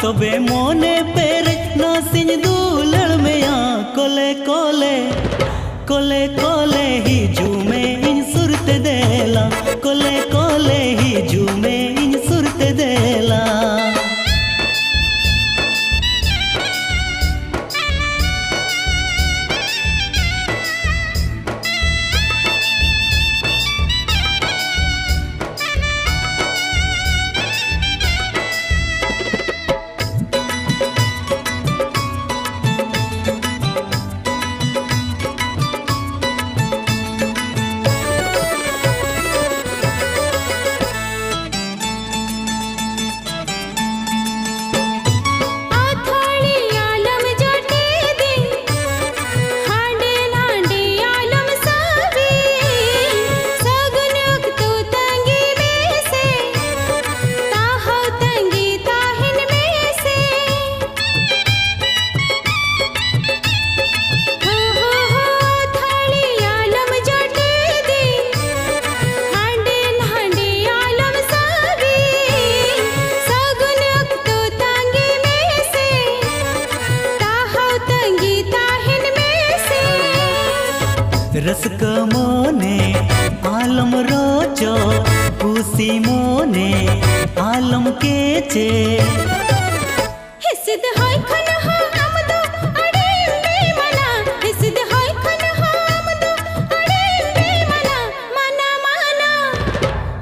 तबे मोने पेरे नासिन दुलड़ में या कोले कोले कोले कोले ही झूमे इन सुरते देला कोले कोले ही झूमे इन सुरते देला रस मोने आलम रोचो कुसी मोने आलम केचे हिसिद होय खन हो आमदो अडे बेमना हिसिद होय खन हो आमदो अडे बेमना मना मना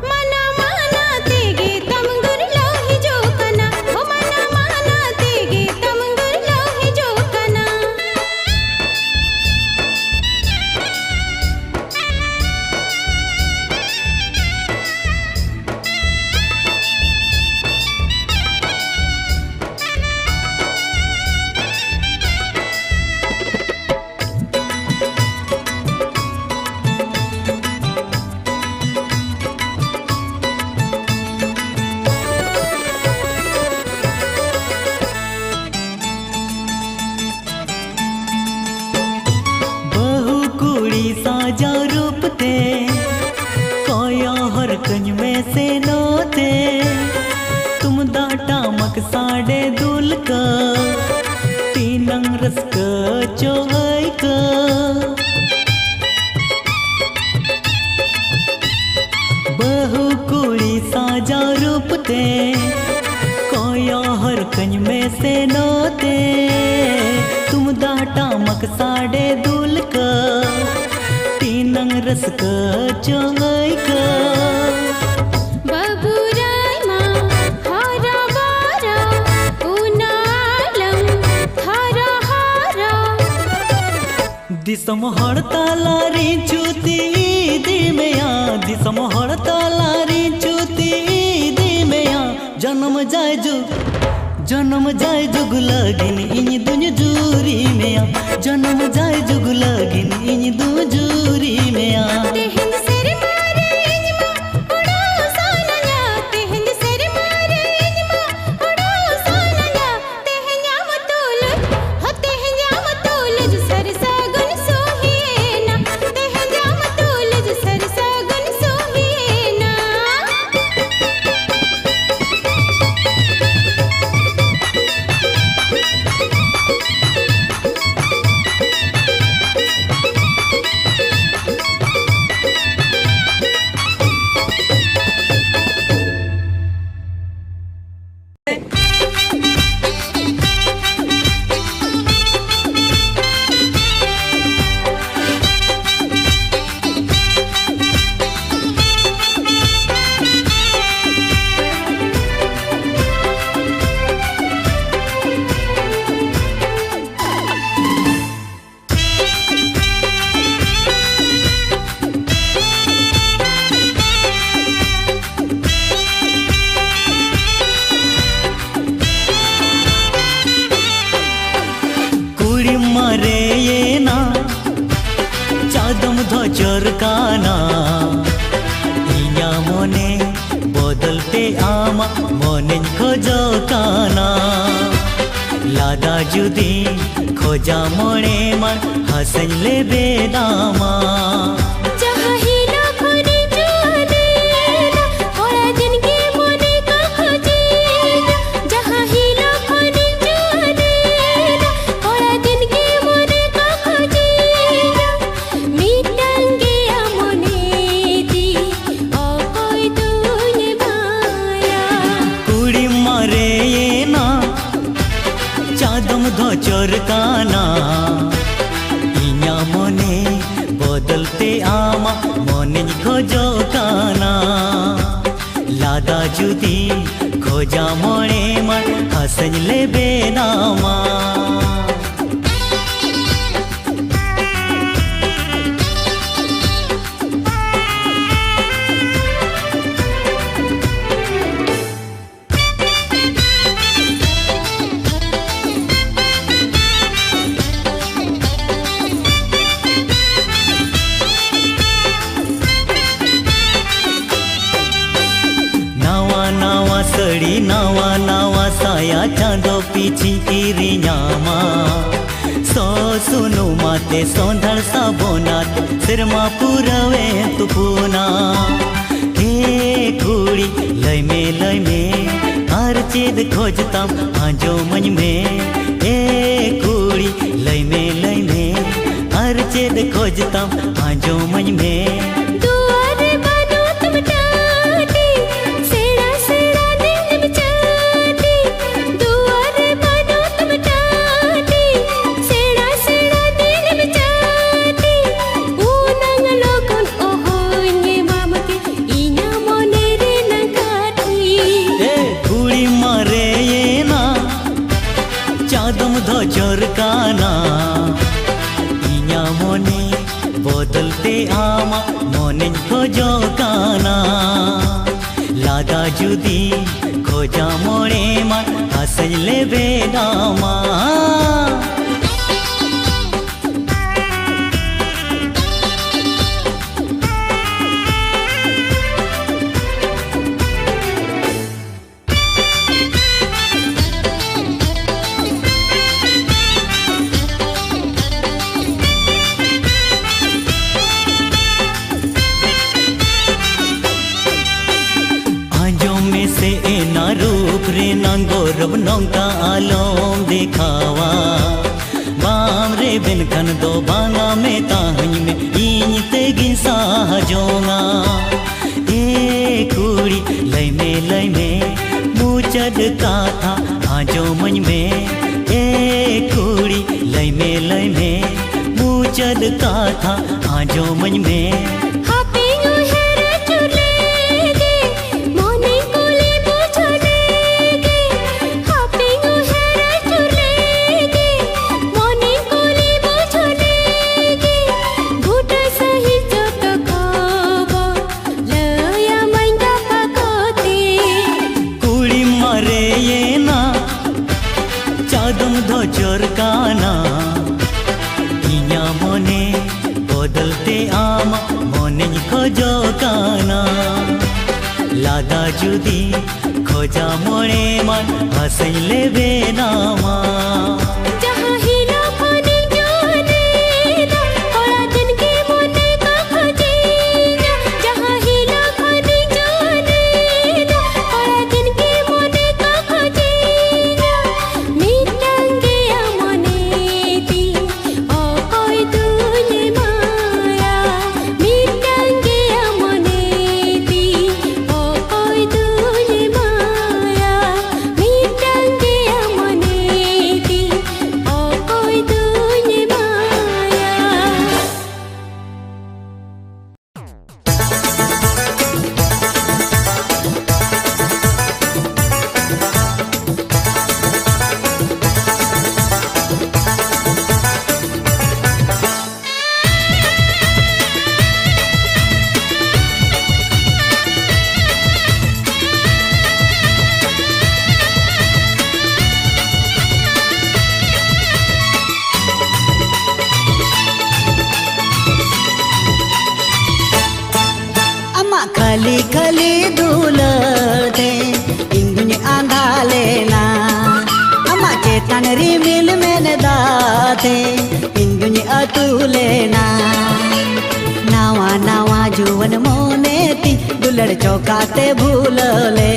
मना मना तेगे तमगुर लोही जोकना हो मना मना तेगे तमगुर लोही जोकना साजा रूपते कोया हर कंज में से नोते तुम दाटा मक साडे दुल का तीनंग रस का चोहई का बहु कुड़ी साजा रूपते कोया हर कंज में से नोते तुम दाटा मक साडे दुल का तीनंग रस का चोंगई का बबुराई मां हरा बारा उनालम हरा हरा दिसम हड़ता लारी चूती दी में या दिसम हड़ता लारी चूती दी में या जन्म जाय जुग लगिन इन दुन जूरी में या जन्म जाय जुग लगिन इन दु जूरी में या ते हिंद सिर मारे इनमा उड़ो सोनया ते हिंद सिर मारे इनमा उड़ो सोनया ते हन्याम तोल हो ते हन्याम तोल जो सर सगुन सोहिना ते हन्याम तोल जो सर सगुन सोहिना चरकाना इया मोने बदलते आमा मोने खोजो काना लादा जुदी खोजा मोने मन हसन ले बेदामा जहाँ ही लादा जुदी खोजा मोड़े मार हसज ले बेनामा सड़ी नावा नावा साया चांदो पीछी इरी न्यामा सो सुनु माते सौंदर सा बोनात सिरमा पुरवे तुपुना हे कुड़ी लय में हर चीज खोजता आजो मन में हे कुड़ी लय में हर चीज खोजता आजो मन में जोरकाना इन्या मोने बदलते आमा मोने खोजो काना लादा जुदी खोजा मोड़े मा हसज ले बेदामा रूप रे नंगोरब नौका आलोम दिखावा बाम रे बिन खन दो बांगा में ताहኝ में इन ते गिंसा जोंगा ए कुड़ी लय में मुचद का था आजो मन में ए कुड़ी लय में मुचद का था आजो मन में जोरकाना इन्या मोने बदलते आमा मोने खोजो काना लादा जुदी खोजा मोड़े मन हसई ले बेनामा खाली खाली दूलते इंगुनी आंधा लेना अम्मा चेतन रिमिल में दाते इंगुनी अतु लेना नावा नावा जुवन मोने ती दुलड़ चौकाते भूल ले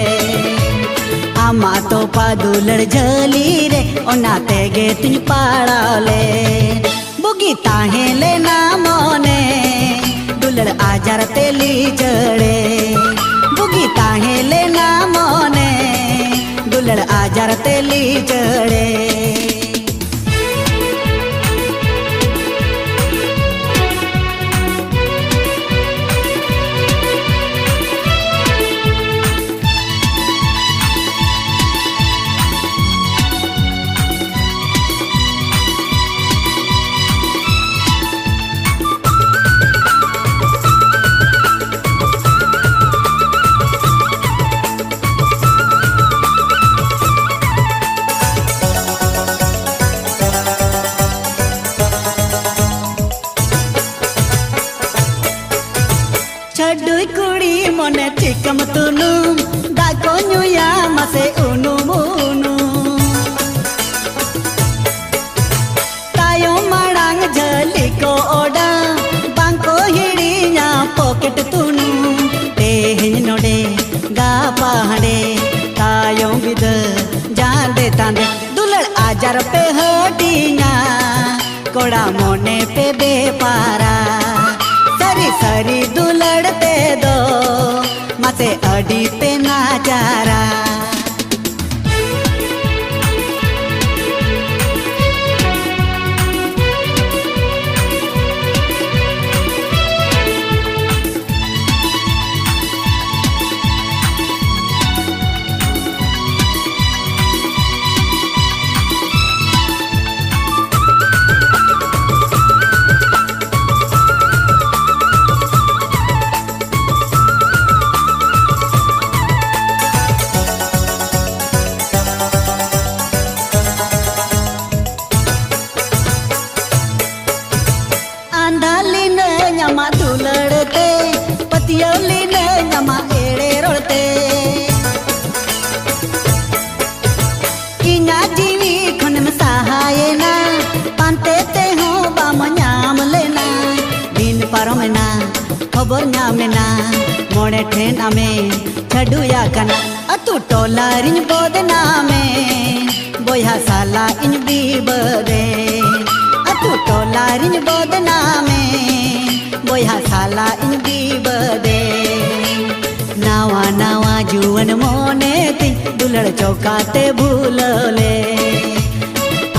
अम्मा तो पा दुलड़ जली रे ओनाते गे तुझ पाड़ा ले बुगी ताहे लेना मोने दुलड़ आजार तेली चढ़े बुगी ताहे लेना मोने दुलड़ आजार तेली चढ़े पहाड़े तायों बिद जांदे तांदे दुलड़ आजार पे हटिया कोड़ा मोने पे बेपारा सरी सरी दुलड़ते दो माते अडी पे नाचारा नमा दुलड़ते पतियोली ने नमा एड़े रोड़ते इना जीवी खुन में सहाये ना पांते ते हो बाम न्याम लेना दिन पारो में ना खबर न्याम लेना मोड़े ठेन आमे छड़ुया कना अतु टोला रिन बोदना में बोया साला इन बीबदे अतु टोला रिन बोदना में बोया साला इन बीबदे नावा नावा जुवन मोने ती दुलड़ चौकाते भूलले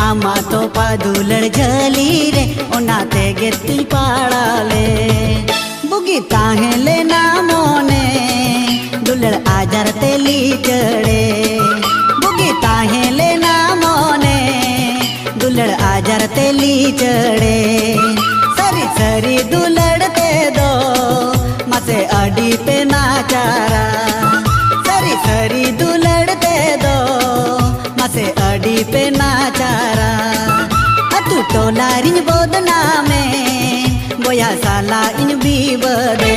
आमा तो पा दुलड़ जली रे ओनाते गेती पाड़ाले बुगी ताहे लेना मोने दुलड़ आजार तेली चढ़े बुगी ताहे लेना मोने दुलड़ आजार तेली चढ़े सरी सरी दुलड़ते दो मासे अडी पे नाचारा सरी सरी दुलड़ते दो मासे अडी पे नाचारा अतु टोला रिन बोदना में बोया साला इन बीबदे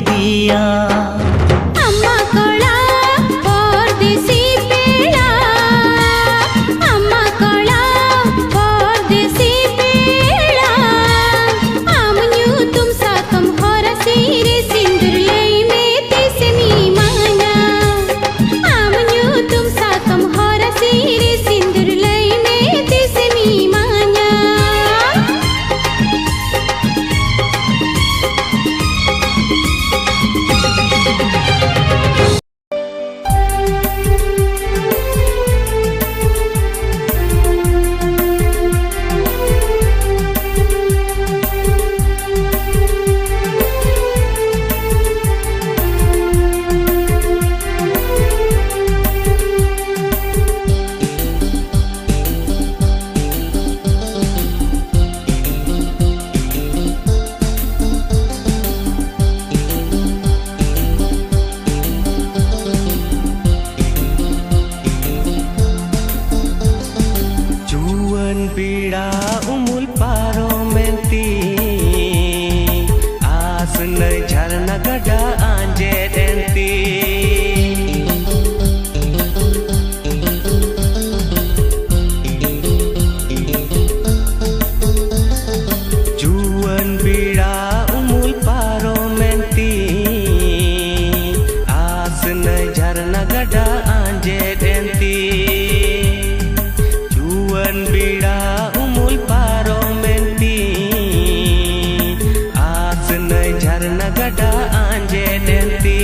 दिया अम्मा कला परदेसी पेड़ा अम्मा कला परदेसी पेड़ा आमन्यू तुम साकम होरा सीरे सिंदूर लई में तिसे मी माना आमन्यू तुम साकम होरा सीरे सिंदूर लई में तिसे मी माना जुवन पीड़ा उमुल पारो मेंती आस न झरना गड़ा आंजे देंती जुवन पीड़ा उमुल पारो मेंती आस न झरना गड़ा आंजे देंती जुवन पीड़ा उमुल पारो मेंती आस न झरना गड़ा आंजे देंती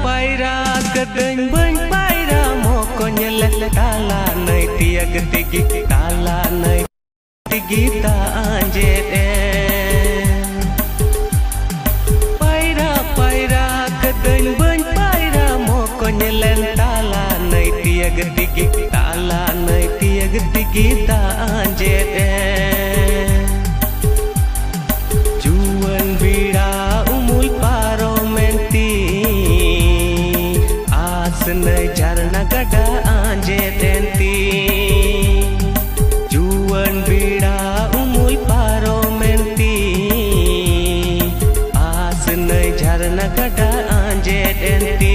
पायरा गदन बन पायरा मोको nyele kala nai tiag tigi kala nai tigi ta anje de पायरा गदन बन पायरा मोको nyele kala nai tiag tigi kala nai tiag tigi ta anje de जुवन बीड़ा उमुल पारो मेंती आस न झरना गड़ा आंजे देंती जुवन बीड़ा उमुल पारो मेंती आस न झरना गड़ा आंजे देंती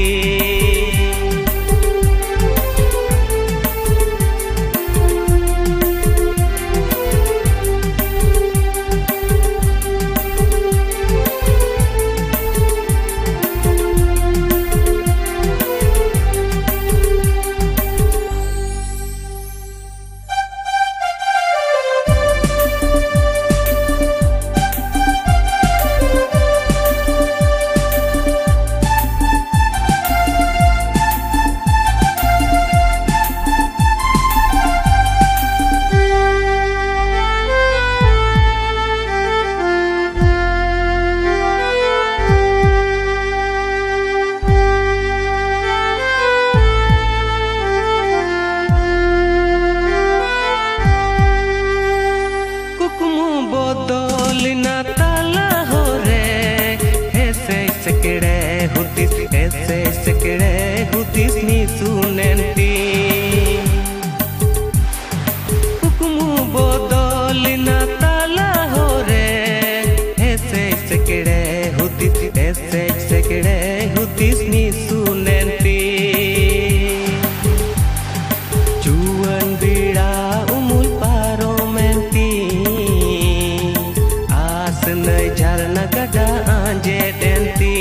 झरना गड़ा आंजे देंती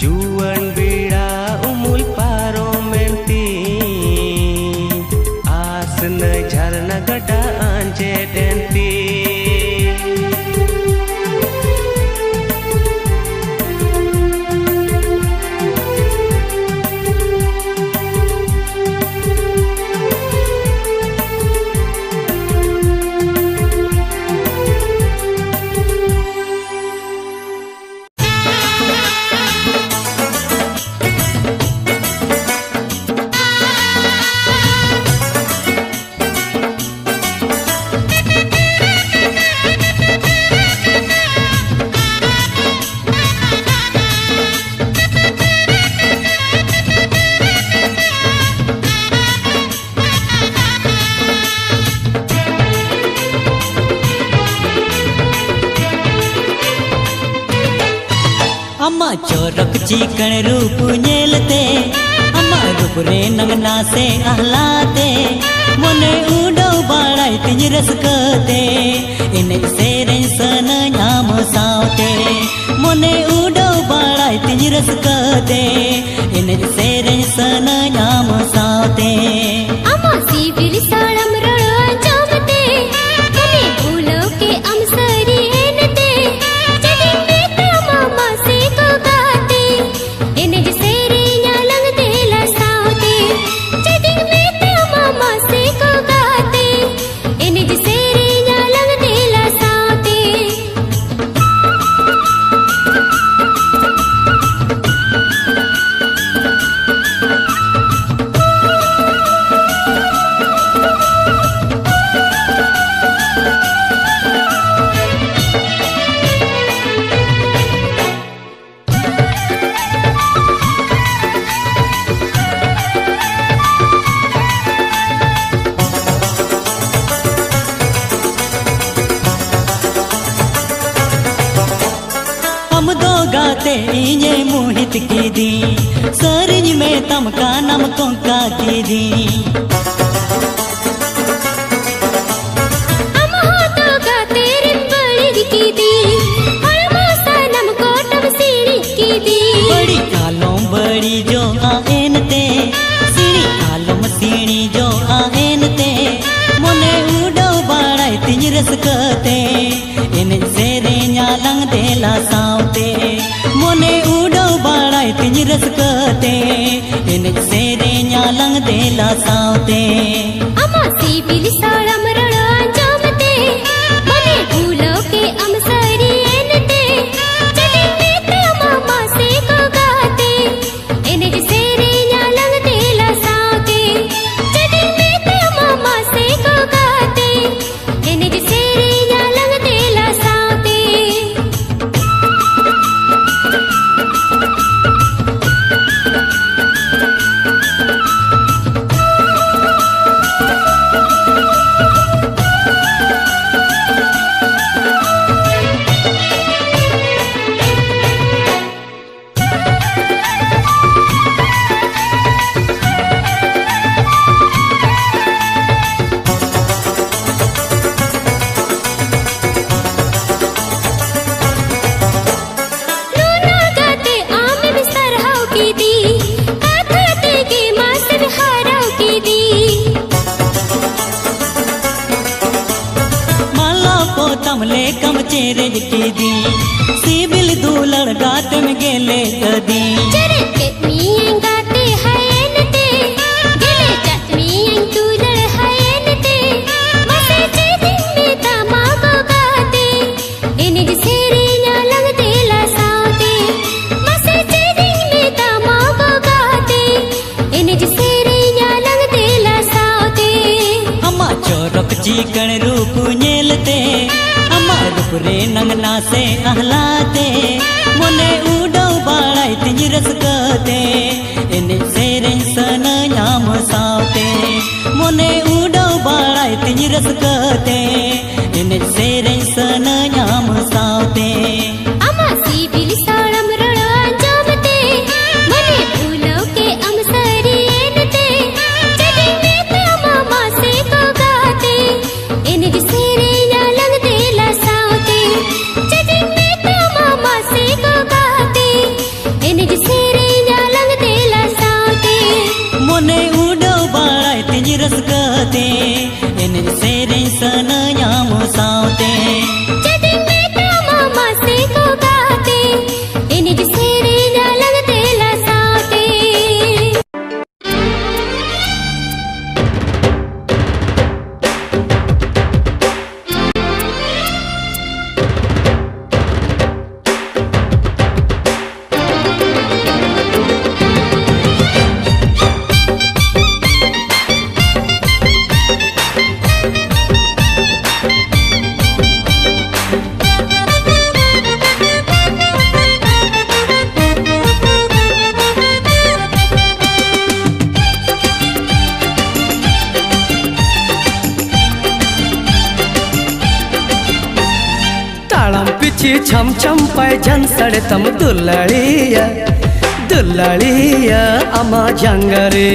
जुवन बीड़ा उमुल पारो में अम्मा चोरक चिकन रूप नेलते अम्मा रूप रे नंगना से आहलाते मोने उडो बाड़ाई तिज रसकते इने सेरें सन नाम सावते मोने उडो बाड़ाई तिज रसकते इने सेरें सन नाम सावते अमा सिविल साड़म रणो जमते मने भूलो के अमसरी एनते जदी बेटा मामा से को गाते इने सेरे न्यालंग देला सावते जदी बेटा मामा से को गाते इने सेरे न्यालंग देला सावते हम दो गाते इने मोहित की दी सरज में तमका नम कोंका की दी अमा तो गाते रिंबड़ी की दी हड़मा सनम कोटम सीढ़ी की दी बड़ी आलम बड़ी जो आएन ते सीढ़ी आलम सीढ़ी जो आएन ते मोने उडो बाड़ाई तिज रसकते इन सेरे न्यालंग देला सावते मोने उडो बाड़ाई तिज रसकते इन सेरे न्यालंग देला सावते अमा सिविल साड़म रणो जमते मने भूलो के अमसरी एनते जदी बेटा मामा से को गाते इने सेरे न्यालंग देला सावते जदी बेटा मामा से को गाते इने सेरे न्यालंग देला सावते नूना गाते आमे बिस्तर हाउ की दी काथाते के मास बिहाराउ की दी माला पोतम ले कम चेरे की दी सिबिल दूलड़ गात में गेले कदी जरे केतमी गाते हयनते गेले चटमी तूलड़ हयनते मसे जे दिन में तमा को गाते इने सेरे न्यालंग देला सावते मसे जे दिन में तमा को गाते इने सेरे न्यालंग देला सावते अम्मा चोरक चिकन रूप नेलते अम्मा रूप रे नंगना से आहलाते मोने उडो बाड़ाई तिज रसकते इन सेरें सन नाम सावते मोने उडो बाड़ाई तिज रसकते इन सेरें सन नाम सावते अमा सिविल साड़म रणो जमते मने भूलो के अमसरी एनते जदी बेटा मामा से को गाते इने सेरे न्यालंग देला सावते जदी बेटा मामा से को गाते इने सेरे न्यालंग देला सावते मोने उडो बाड़ाई तिज रसकते इन सेरें सन नाम सावते जदी बेटा पिछी छम छम पैजन सड़े तम दुल्लड़िया दुल्लड़िया अमा जंगरे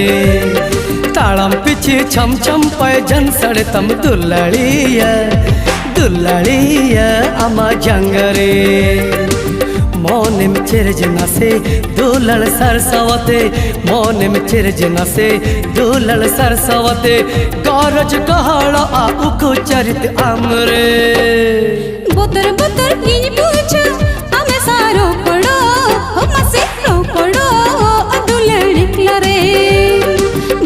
ताड़म पिछी छम छम पैजन सड़े तम दुल्लड़िया दुल्लड़िया अमा जंगरे मोनिम चिरजना से दुलड़ सरसवते मोनिम चिरजना से दुलड़ सरसवते गौरज गहड़ा आ उको चरित अमरे बुतर बुतर गिन पूछ हमें सारो पड़ो मसे रो पड़ो दुलड़ी क्लरे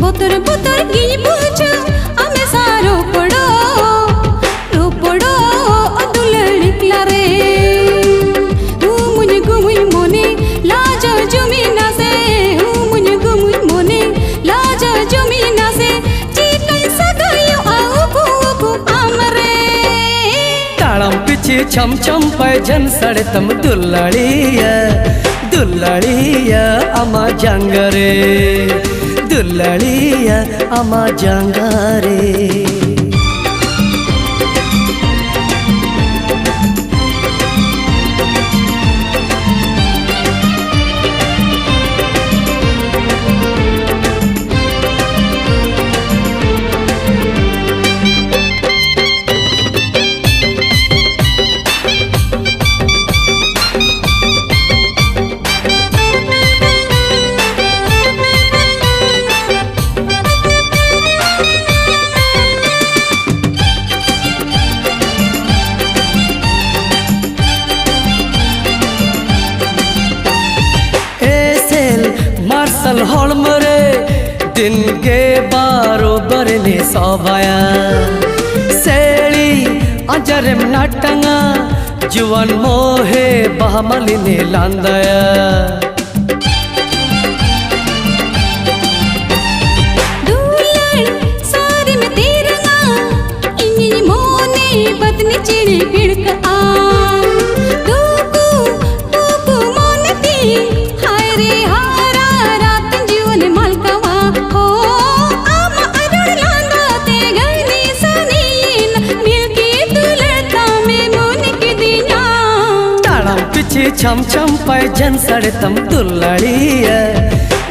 बुतर बुतर गिन पूछ हमें सारो पड़ो रो पड़ो दुलड़ी क्लरे मुझे गुमुई मोने लाज जमीना से मुझे गुमुई मोने लाज जमीना से चिकन सगायो आओ को अमरे ताड़म पिछे छम छम पैजन सड़े तम दुल्लड़िया दुल्लड़िया अमा जंगरे दुल्लड़िया अमा जंगरे मार्शल हॉलमरे दिन के बारो बरने सोबाया सेड़ी अजरम नाटंगा जुवन मोहे बहमलिने लांदया दुलड़ सारी में तेरंगा इन्हीं मोने बदने चिड़ी पिड़क आ तू मोनती हाय रे छम छम पैजन सड़े तम दुल्लड़िया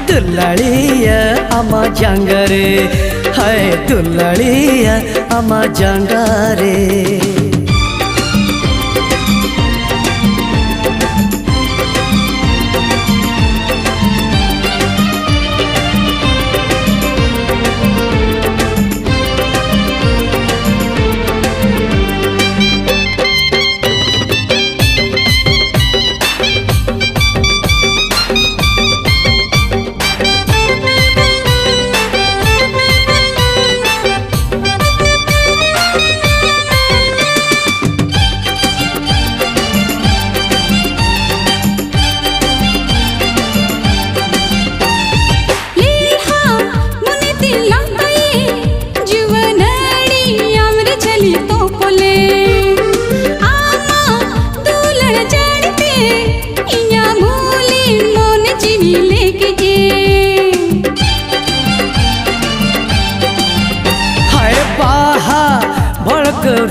दुल्लड़िया अमा जंगरे हाय दुल्लड़िया अमा जंगरे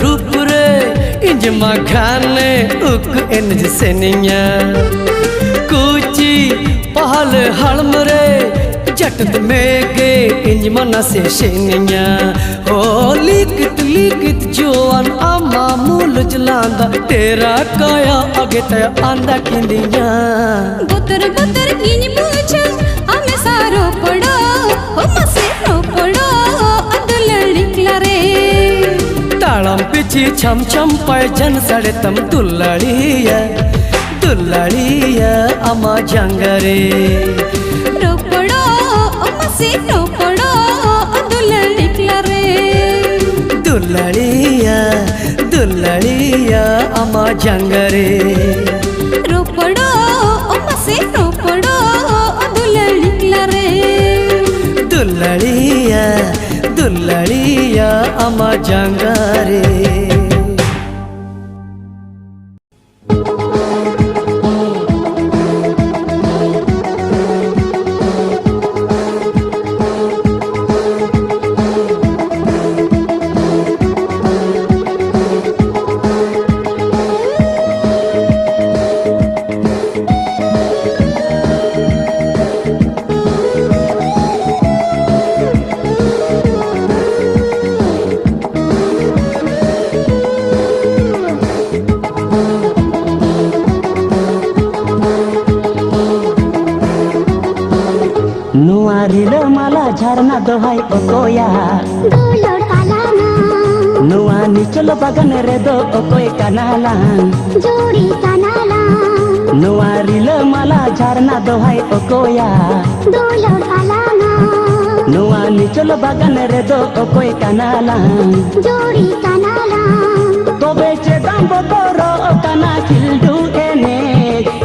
रूप रे इंज मखाने उक इंज सेनिया कुची पहल हलम रे जटत मेगे इंज मना से शेनिया हो लिखत जोन अमा मूल जलांदा तेरा काया आगे तय आंदा किंदिया बुतर बुतर गिन पूछ हमें सारो पड़ो मसे रो पड़ो दुलड़ी क्लरे ताड़म पिछी छम छम पैजन सड़े तम दुल्लड़िया दुल्लड़िया अमा जंगरे रो पड़ो मसे रो पड़ो दुलड़ी क्लरे दुल्लड़िया दुल्लड़िया अमा जंगरे रो पड़ो मसे रो पड़ो दुलड़ी क्लरे दुल्लड़िया दुल्लड़िया अमा जंगरे झरना दोहाई ओकोया दुलड़ आलाना नुआ निचल बागान रे दो ओकोय कानालांग जोड़ी कानाला नुआ रिल माला झरना दोहाई ओकोया दुलड़ आलाना नुआ निचल बागान रे दो ओकोय कानालांग जोड़ी कानाला तोबे चेदाम बतोरो काना खिलडू एने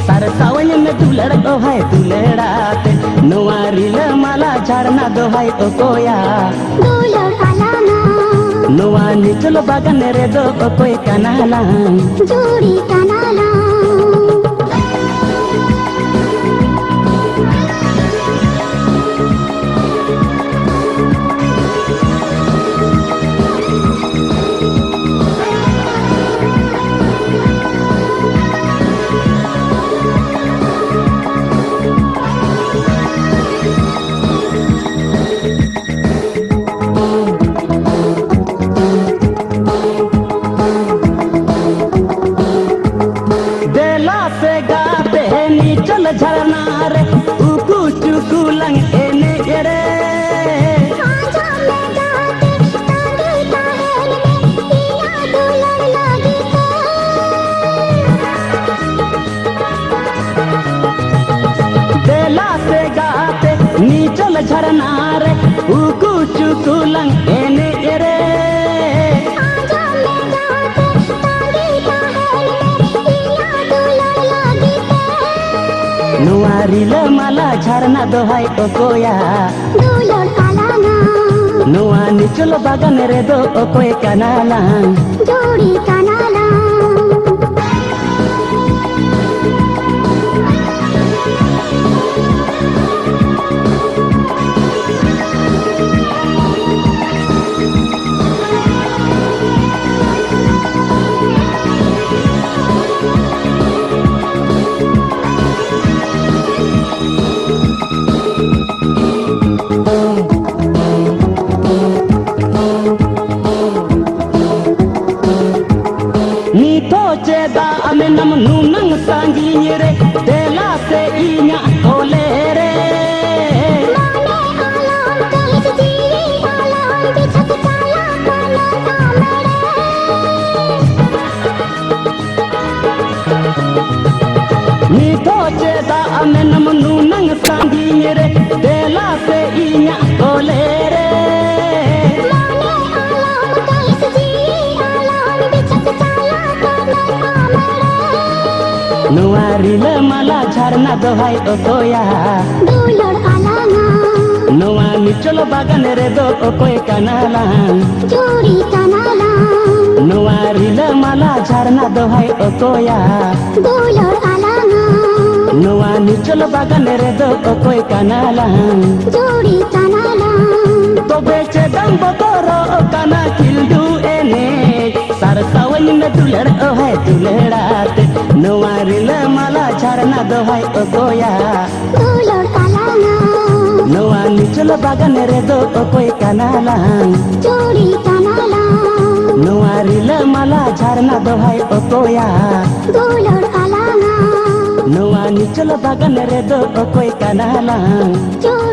सार सावन में दुलड़ दोहाई दुलड़ाते नुआ रिल माला झरना दोहाई ओकोया दुलड़ आलाना नुआ निचल बागान रे दो ओकोय कानालांग जोड़ी कानाला निचल झरना रे उकू चुकू लंग एने रे आजा मैं गाते तांगे ताहेल में पिया दुलड़ लागी बेला से गाते निचल झरना रे उकू चुकू लंग एने रे आजा मैं गाते तांगे ताहेल में पिया दुलड़ लागी नुआ रिल माला झरना दोहाई ओकोया दुलड़ आलाना नुआ निचल बागान रे दो ओकोय कानालांग जोड़ी कानाला नीतो चेदा अमे नम नूनंग सांगी रे देला से इन्या कोले रे माने आलाम कहित जीवी आलाम बिछक चाला काना कामड़े नीतो चेदा अमे नम नूनंग सांगी रे देला से इन्या कोले रे माने आलाम कहित जीवी आलाम बिछक चाला काना कामड़े नुआ रिल माला झरना दोहाई ओकोया दुलड़ आलाना नुआ निचल बागान रे दो ओकोय कानालांग जोड़ी कानाला नुआ रिल माला झरना दोहाई ओकोया दुलड़ आलाना नुआ निचल बागान रे दो ओकोय कानालांग जोड़ी कानाला तोबे चेदम बतोरो काना खिलडू एने सार सावन में दुलड़ ओहाय दुलड़ाते नुआ रिल माला झरना दोहाई ओकोया दुलड़ आलाना नुआ निचल बागान रे दो ओकोय कानालांग जोड़ी कानाला नुआ रिल माला झरना दोहाई ओकोया दुलड़ आलाना नुआ निचल बागान रे दो ओकोय कानालांग जोड़ी